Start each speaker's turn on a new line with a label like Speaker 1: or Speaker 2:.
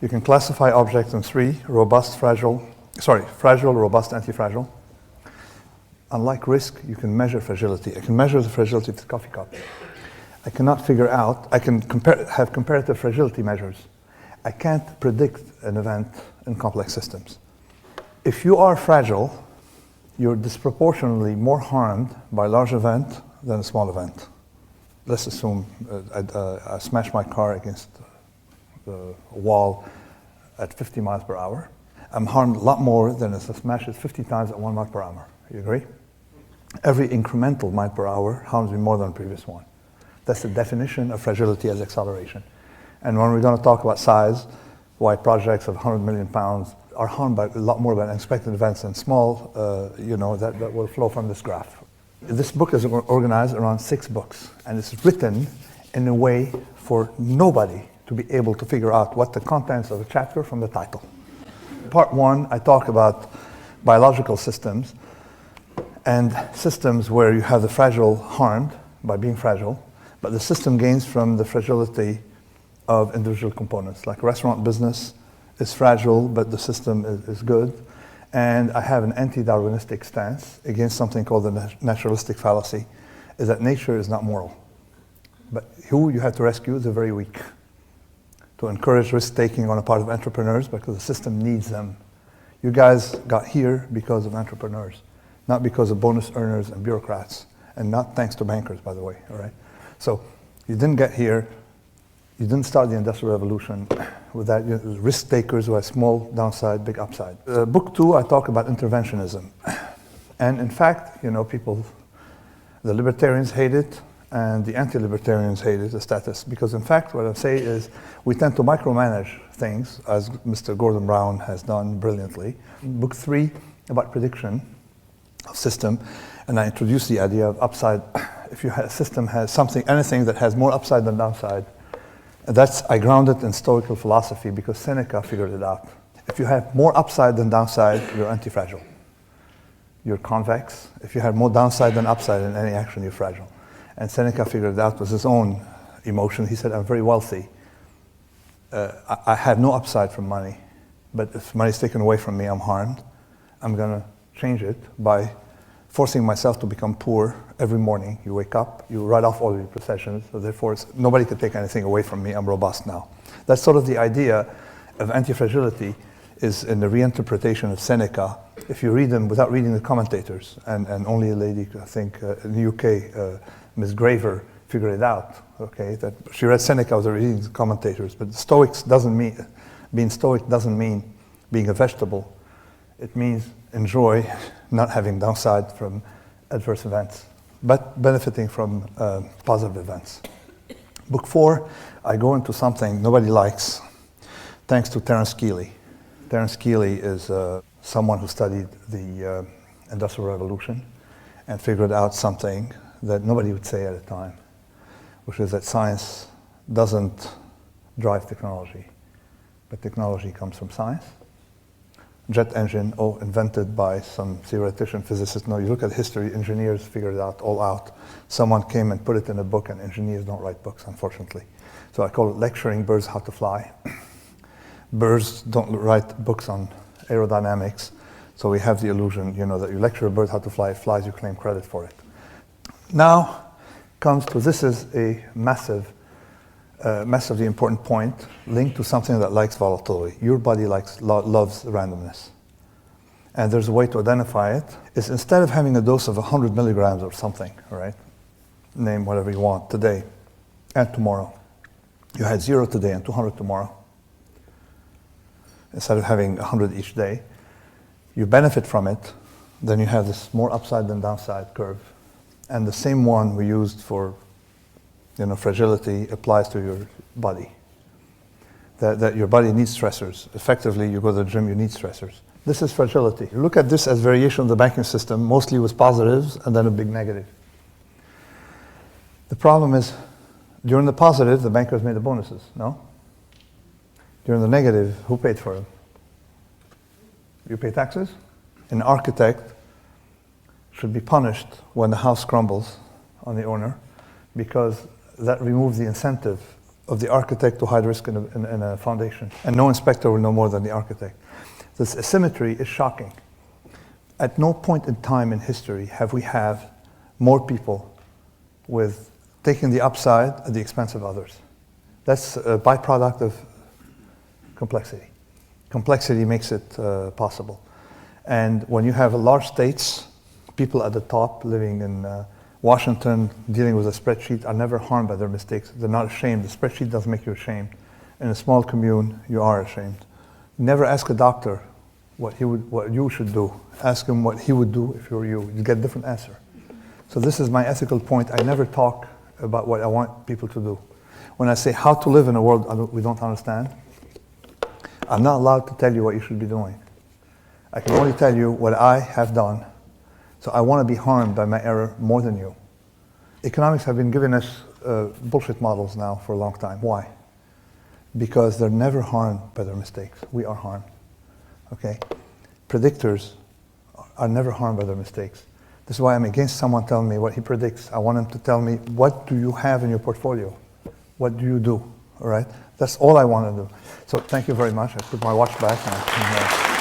Speaker 1: You can classify objects in three: fragile, robust, anti-fragile. Unlike risk, you can measure fragility. I can measure the fragility of the coffee cup. I cannot figure out, I can have comparative fragility measures. I can't predict an event in complex systems. If you are fragile, you're disproportionately more harmed by a large event than a small event. Let's assume I smash my car against the wall at 50 miles per hour. I'm harmed a lot more than if I smash it 50 times at 1 mile per hour. You agree? Every incremental mile per hour harms me more than the previous one. That's the definition of fragility as acceleration. And when we're going to talk about size, why projects of 100 million pounds are harmed by a lot more by unexpected events than small, that will flow from this graph. This book is organized around 6 books, and it's written in a way for nobody to be able to figure out what the contents of a chapter from the title. Part 1, I talk about biological systems and systems where you have the fragile harmed by being fragile, but the system gains from the fragility of individual components. Like restaurant business is fragile, but the system is good. And I have an anti-Darwinistic stance against something called the naturalistic fallacy, is that nature is not moral. But who you have to rescue is the very weak. To encourage risk-taking on the part of entrepreneurs because the system needs them. You guys got here because of entrepreneurs, not because of bonus earners and bureaucrats, and not thanks to bankers, by the way, all right? So you didn't get here, you didn't start the Industrial Revolution with that. Risk takers who have small downside, big upside. Book 2, I talk about interventionism. And in fact, people, the libertarians hate it, and the anti-libertarians hate it, the status, because in fact, what I say is we tend to micromanage things, as Mr. Gordon Brown has done brilliantly. Book 3, about prediction of system, and I introduce the idea of upside. If a system has anything that has more upside than downside, I ground it in Stoical philosophy because Seneca figured it out. If you have more upside than downside, you're anti-fragile. You're convex. If you have more downside than upside in any action, you're fragile. And Seneca figured it out with his own emotion. He said, I'm very wealthy. I have no upside from money, but if money is taken away from me, I'm harmed. I'm going to change it by forcing myself to become poor every morning. You wake up, you write off all your possessions, so therefore nobody can take anything away from me. I'm robust now. That's sort of the idea of anti-fragility, is in the reinterpretation of Seneca. If you read them without reading the commentators, and only a lady, I think, in the UK, Ms. Graver, figured it out, okay, that she read Seneca without reading the commentators, but being Stoic doesn't mean being a vegetable. It means enjoy not having downside from adverse events, but benefiting from positive events. Book 4, I go into something nobody likes, thanks to Terence Keeley. Terence Keeley is someone who studied the Industrial Revolution and figured out something that nobody would say at the time, which is that science doesn't drive technology, but technology comes from science. Jet engine, invented by some theoretician, physicist. No, you look at history, engineers figured it out, all out. Someone came and put it in a book, and engineers don't write books, unfortunately. So I call it lecturing birds how to fly. Birds don't write books on aerodynamics, so we have the illusion, that you lecture a bird how to fly, it flies, you claim credit for it. Now this is a massively important point linked to something that likes volatility. Your body loves randomness. And there's a way to identify it. Is instead of having a dose of 100 milligrams or something, right? Name whatever you want, today and tomorrow. You had 0 today and 200 tomorrow. Instead of having 100 each day, you benefit from it, then you have this more upside than downside curve. And the same one we used for fragility applies to your body. That your body needs stressors. Effectively, you go to the gym, you need stressors. This is fragility. You look at this as variation of the banking system, mostly with positives and then a big negative. The problem is, during the positive, the bankers made the bonuses, no? During the negative, who paid for them? You pay taxes? An architect should be punished when the house crumbles on the owner, because that removes the incentive of the architect to hide risk in a foundation. And no inspector will know more than the architect. This asymmetry is shocking. At no point in time in history have we had more people with taking the upside at the expense of others. That's a byproduct of complexity. Complexity makes it possible. And when you have large states, people at the top living in Washington dealing with a spreadsheet are never harmed by their mistakes. They're not ashamed. The spreadsheet doesn't make you ashamed. In a small commune, you are ashamed. Never ask a doctor what you should do. Ask him what he would do if you were you. You get a different answer. So this is my ethical point. I never talk about what I want people to do. When I say how to live in a world we don't understand, I'm not allowed to tell you what you should be doing. I can only tell you what I have done. So I want to be harmed by my error more than you. Economics have been giving us bullshit models now for a long time. Why? Because they're never harmed by their mistakes. We are harmed. Okay? Predictors are never harmed by their mistakes. This is why I'm against someone telling me what he predicts. I want him to tell me, what do you have in your portfolio? What do you do? All right? That's all I want to do. So thank you very much. I put my watch back. And